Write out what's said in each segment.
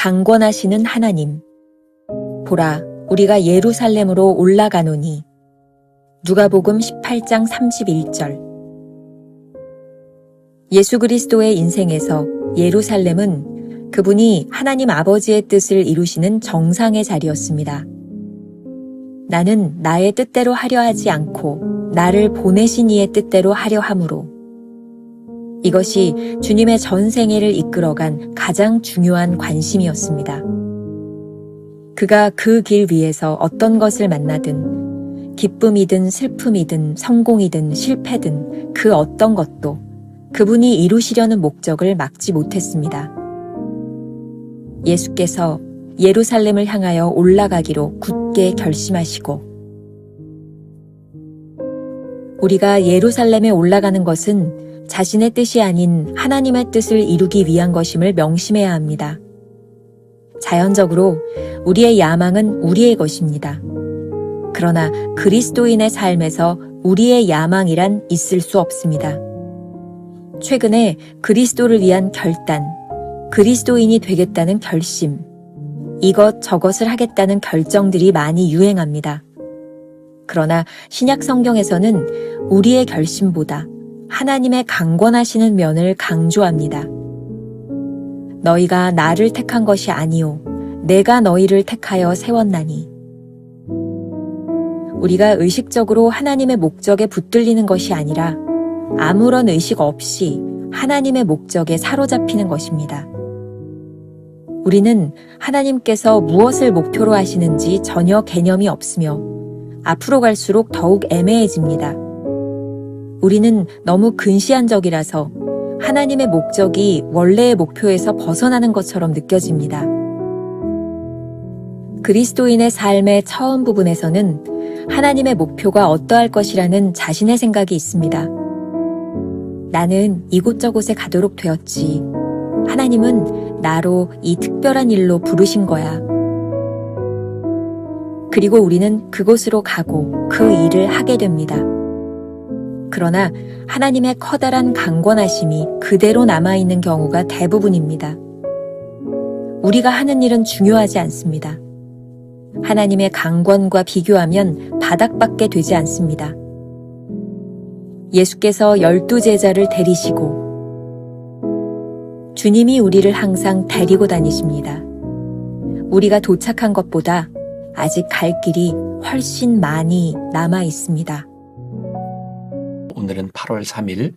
강권하시는 하나님. 보라, 우리가 예루살렘으로 올라가노니. 누가복음 18장 31절. 예수 그리스도의 인생에서 예루살렘은 그분이 하나님 아버지의 뜻을 이루시는 정상의 자리였습니다. 나는 나의 뜻대로 하려 하지 않고 나를 보내신 이의 뜻대로 하려 함으로. 이것이 주님의 전 생애를 이끌어간 가장 중요한 관심이었습니다. 그가 그 길 위에서 어떤 것을 만나든 기쁨이든 슬픔이든 성공이든 실패든 그 어떤 것도 그분이 이루시려는 목적을 막지 못했습니다. 예수께서 예루살렘을 향하여 올라가기로 굳게 결심하시고 우리가 예루살렘에 올라가는 것은 자신의 뜻이 아닌 하나님의 뜻을 이루기 위한 것임을 명심해야 합니다. 자연적으로 우리의 야망은 우리의 것입니다. 그러나 그리스도인의 삶에서 우리의 야망이란 있을 수 없습니다. 최근에 그리스도를 위한 결단, 그리스도인이 되겠다는 결심, 이것저것을 하겠다는 결정들이 많이 유행합니다. 그러나 신약 성경에서는 우리의 결심보다 하나님의 강권하시는 면을 강조합니다. 너희가 나를 택한 것이 아니요 내가 너희를 택하여 세웠나니. 우리가 의식적으로 하나님의 목적에 붙들리는 것이 아니라 아무런 의식 없이 하나님의 목적에 사로잡히는 것입니다. 우리는 하나님께서 무엇을 목표로 하시는지 전혀 개념이 없으며 앞으로 갈수록 더욱 애매해집니다. 우리는 너무 근시안적이라서 하나님의 목적이 원래의 목표에서 벗어나는 것처럼 느껴집니다. 그리스도인의 삶의 처음 부분에서는 하나님의 목표가 어떠할 것이라는 자신의 생각이 있습니다. 나는 이곳저곳에 가도록 되었지. 하나님은 나로 이 특별한 일로 부르신 거야. 그리고 우리는 그곳으로 가고 그 일을 하게 됩니다. 그러나 하나님의 커다란 강권하심이 그대로 남아있는 경우가 대부분입니다. 우리가 하는 일은 중요하지 않습니다. 하나님의 강권과 비교하면 바닥밖에 되지 않습니다. 예수께서 12제자를 데리시고 주님이 우리를 항상 데리고 다니십니다. 우리가 도착한 것보다 아직 갈 길이 훨씬 많이 남아 있습니다. 오늘은 8월 3일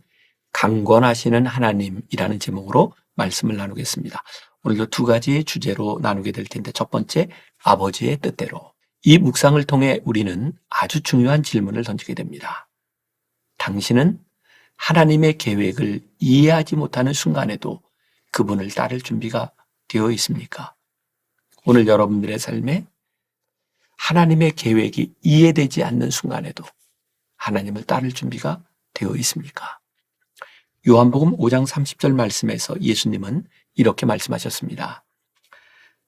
강권하시는 하나님이라는 제목으로 말씀을 나누겠습니다. 오늘도 두 가지의 주제로 나누게 될 텐데 첫 번째, 아버지의 뜻대로. 이 묵상을 통해 우리는 아주 중요한 질문을 던지게 됩니다. 당신은 하나님의 계획을 이해하지 못하는 순간에도 그분을 따를 준비가 되어 있습니까? 오늘 여러분들의 삶에 하나님의 계획이 이해되지 않는 순간에도 하나님을 따를 준비가 되어 있습니까? 요한복음 5장 30절 말씀에서 예수님은 이렇게 말씀하셨습니다.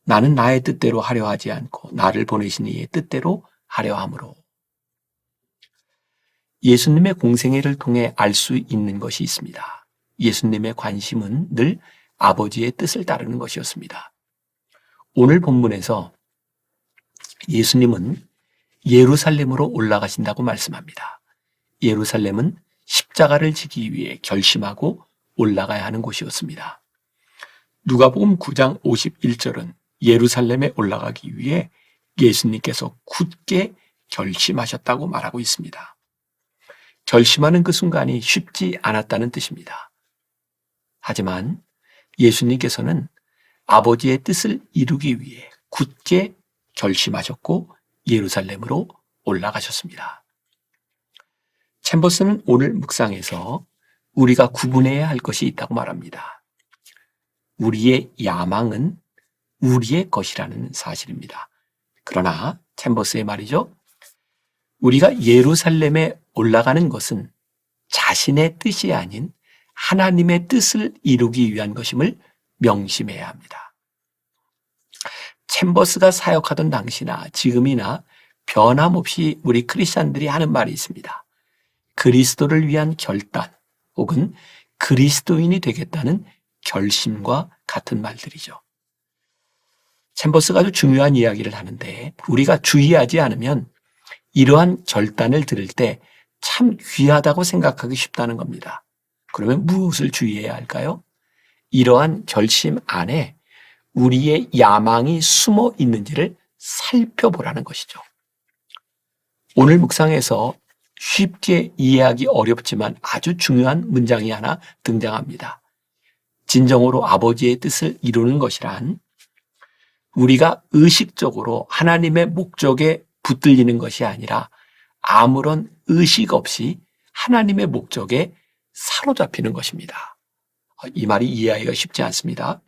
나는 나의 뜻대로 하려 하지 않고 나를 보내신 이의 뜻대로 하려 함으로. 예수님의 공생애를 통해 알 수 있는 것이 있습니다. 예수님의 관심은 늘 아버지의 뜻을 따르는 것이었습니다. 오늘 본문에서 예수님은 예루살렘으로 올라가신다고 말씀합니다. 예루살렘은 십자가를 지기 위해 결심하고 올라가야 하는 곳이었습니다. 누가복음 9장 51절은 예루살렘에 올라가기 위해 예수님께서 굳게 결심하셨다고 말하고 있습니다. 결심하는 그 순간이 쉽지 않았다는 뜻입니다. 하지만 예수님께서는 아버지의 뜻을 이루기 위해 굳게 결심하셨고 예루살렘으로 올라가셨습니다. 챔버스는 오늘 묵상에서 우리가 구분해야 할 것이 있다고 말합니다. 우리의 야망은 우리의 것이라는 사실입니다. 그러나 챔버스의 말이죠. 우리가 예루살렘에 올라가는 것은 자신의 뜻이 아닌 하나님의 뜻을 이루기 위한 것임을 명심해야 합니다. 챔버스가 사역하던 당시나 지금이나 변함없이 우리 크리스찬들이 하는 말이 있습니다. 그리스도를 위한 결단 혹은 그리스도인이 되겠다는 결심과 같은 말들이죠. 챔버스가 아주 중요한 이야기를 하는데 우리가 주의하지 않으면 이러한 결단을 들을 때 참 귀하다고 생각하기 쉽다는 겁니다. 그러면 무엇을 주의해야 할까요? 이러한 결심 안에 우리의 야망이 숨어 있는지를 살펴보라는 것이죠. 오늘 묵상에서 쉽게 이해하기 어렵지만 아주 중요한 문장이 하나 등장합니다. 진정으로 아버지의 뜻을 이루는 것이란 우리가 의식적으로 하나님의 목적에 붙들리는 것이 아니라 아무런 의식 없이 하나님의 목적에 사로잡히는 것입니다. 이 말이 이해하기가 쉽지 않습니다.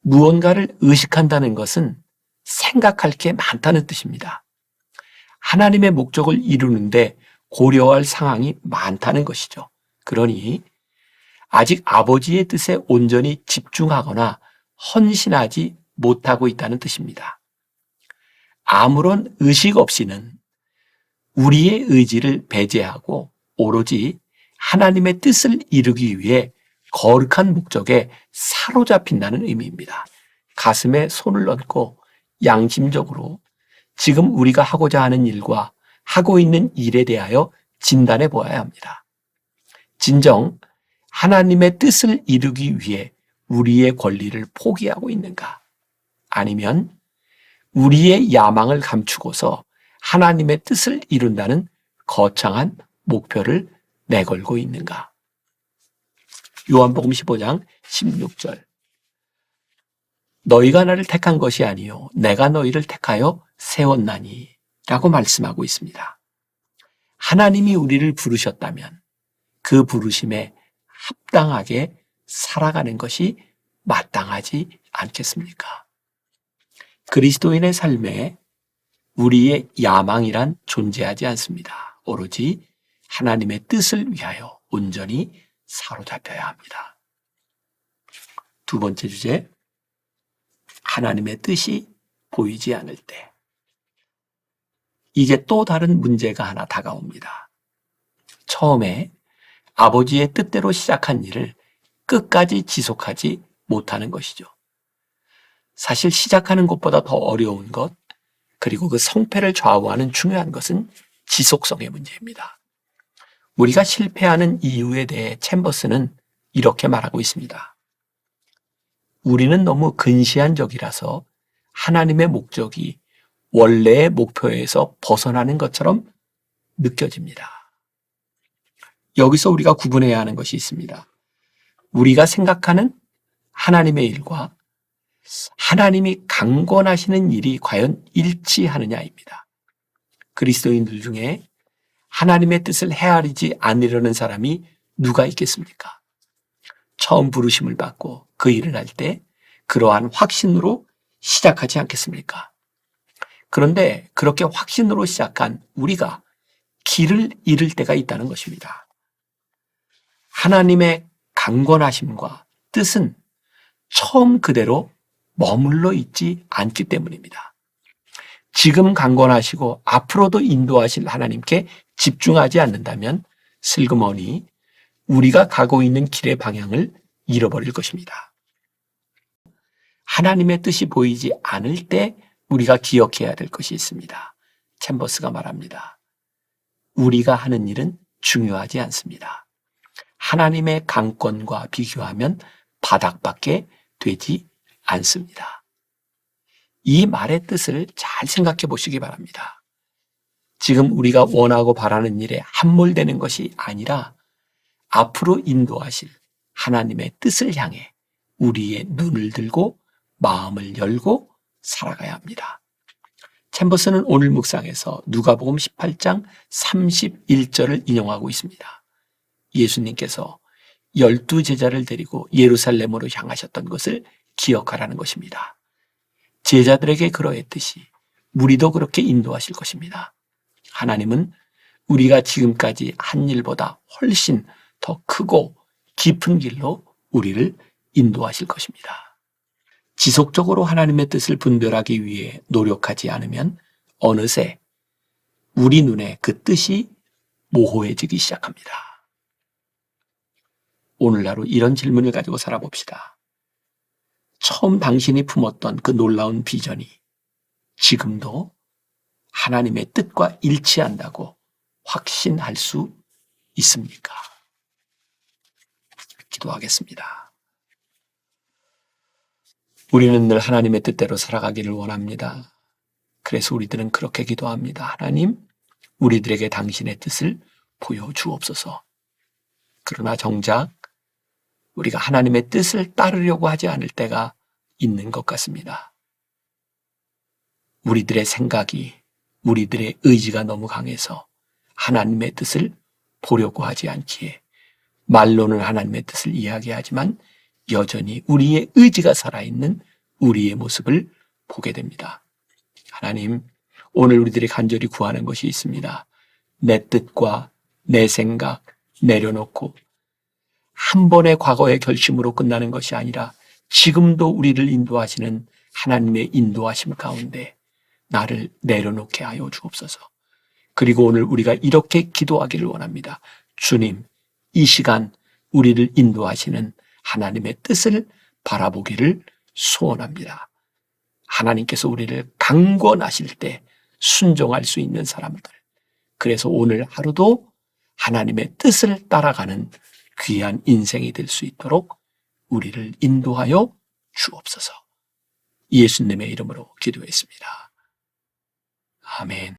무언가를 의식한다는 것은 생각할 게 많다는 뜻입니다. 하나님의 목적을 이루는데 고려할 상황이 많다는 것이죠. 그러니 아직 아버지의 뜻에 온전히 집중하거나 헌신하지 못하고 있다는 뜻입니다. 아무런 의식 없이는 우리의 의지를 배제하고 오로지 하나님의 뜻을 이루기 위해 거룩한 목적에 사로잡힌다는 의미입니다. 가슴에 손을 얹고 양심적으로 지금 우리가 하고자 하는 일과 하고 있는 일에 대하여 진단해 보아야 합니다. 진정 하나님의 뜻을 이루기 위해 우리의 권리를 포기하고 있는가? 아니면 우리의 야망을 감추고서 하나님의 뜻을 이룬다는 거창한 목표를 내걸고 있는가? 요한복음 15장 16절 너희가 나를 택한 것이 아니요 내가 너희를 택하여 세웠나니 라고 말씀하고 있습니다. 하나님이 우리를 부르셨다면 그 부르심에 합당하게 살아가는 것이 마땅하지 않겠습니까? 그리스도인의 삶에 우리의 야망이란 존재하지 않습니다. 오로지 하나님의 뜻을 위하여 온전히 사로잡혀야 합니다. 두 번째 주제, 하나님의 뜻이 보이지 않을 때. 이제 또 다른 문제가 하나 다가옵니다. 처음에 아버지의 뜻대로 시작한 일을 끝까지 지속하지 못하는 것이죠. 사실 시작하는 것보다 더 어려운 것, 그리고 그 성패를 좌우하는 중요한 것은 지속성의 문제입니다. 우리가 실패하는 이유에 대해 챔버스는 이렇게 말하고 있습니다. 우리는 너무 근시안적이라서 하나님의 목적이 원래의 목표에서 벗어나는 것처럼 느껴집니다. 여기서 우리가 구분해야 하는 것이 있습니다. 우리가 생각하는 하나님의 일과 하나님이 강권하시는 일이 과연 일치하느냐입니다. 그리스도인들 중에 하나님의 뜻을 헤아리지 않으려는 사람이 누가 있겠습니까? 처음 부르심을 받고 그 일을 할 때 그러한 확신으로 시작하지 않겠습니까? 그런데 그렇게 확신으로 시작한 우리가 길을 잃을 때가 있다는 것입니다. 하나님의 강권하심과 뜻은 처음 그대로 머물러 있지 않기 때문입니다. 지금 강권하시고 앞으로도 인도하실 하나님께 집중하지 않는다면 슬그머니 우리가 가고 있는 길의 방향을 잃어버릴 것입니다. 하나님의 뜻이 보이지 않을 때 우리가 기억해야 될 것이 있습니다. 챔버스가 말합니다. 우리가 하는 일은 중요하지 않습니다. 하나님의 강권과 비교하면 바닥밖에 되지 않습니다. 이 말의 뜻을 잘 생각해 보시기 바랍니다. 지금 우리가 원하고 바라는 일에 함몰되는 것이 아니라 앞으로 인도하실 하나님의 뜻을 향해 우리의 눈을 들고 마음을 열고 살아가야 합니다. 챔버스는 오늘 묵상에서 누가복음 18장 31절을 인용하고 있습니다. 예수님께서 12제자를 데리고 예루살렘으로 향하셨던 것을 기억하라는 것입니다. 제자들에게 그러했듯이 우리도 그렇게 인도하실 것입니다. 하나님은 우리가 지금까지 한 일보다 훨씬 더 크고 깊은 길로 우리를 인도하실 것입니다. 지속적으로 하나님의 뜻을 분별하기 위해 노력하지 않으면 어느새 우리 눈에 그 뜻이 모호해지기 시작합니다. 오늘 하루 이런 질문을 가지고 살아봅시다. 처음 당신이 품었던 그 놀라운 비전이 지금도 하나님의 뜻과 일치한다고 확신할 수 있습니까? 기도하겠습니다. 우리는 늘 하나님의 뜻대로 살아가기를 원합니다. 그래서 우리들은 그렇게 기도합니다. 하나님, 우리들에게 당신의 뜻을 보여주옵소서. 그러나 정작 우리가 하나님의 뜻을 따르려고 하지 않을 때가 있는 것 같습니다. 우리들의 생각이, 우리들의 의지가 너무 강해서 하나님의 뜻을 보려고 하지 않기에 말로는 하나님의 뜻을 이야기하지만 여전히 우리의 의지가 살아있는 우리의 모습을 보게 됩니다. 하나님, 오늘 우리들이 간절히 구하는 것이 있습니다. 내 뜻과 내 생각 내려놓고 한 번의 과거의 결심으로 끝나는 것이 아니라 지금도 우리를 인도하시는 하나님의 인도하심 가운데 나를 내려놓게 하여 주옵소서. 그리고 오늘 우리가 이렇게 기도하기를 원합니다. 주님, 이 시간 우리를 인도하시는 하나님의 뜻을 바라보기를 소원합니다. 하나님께서 우리를 강권하실 때 순종할 수 있는 사람들. 그래서 오늘 하루도 하나님의 뜻을 따라가는 귀한 인생이 될 수 있도록 우리를 인도하여 주옵소서. 예수님의 이름으로 기도했습니다. 아멘.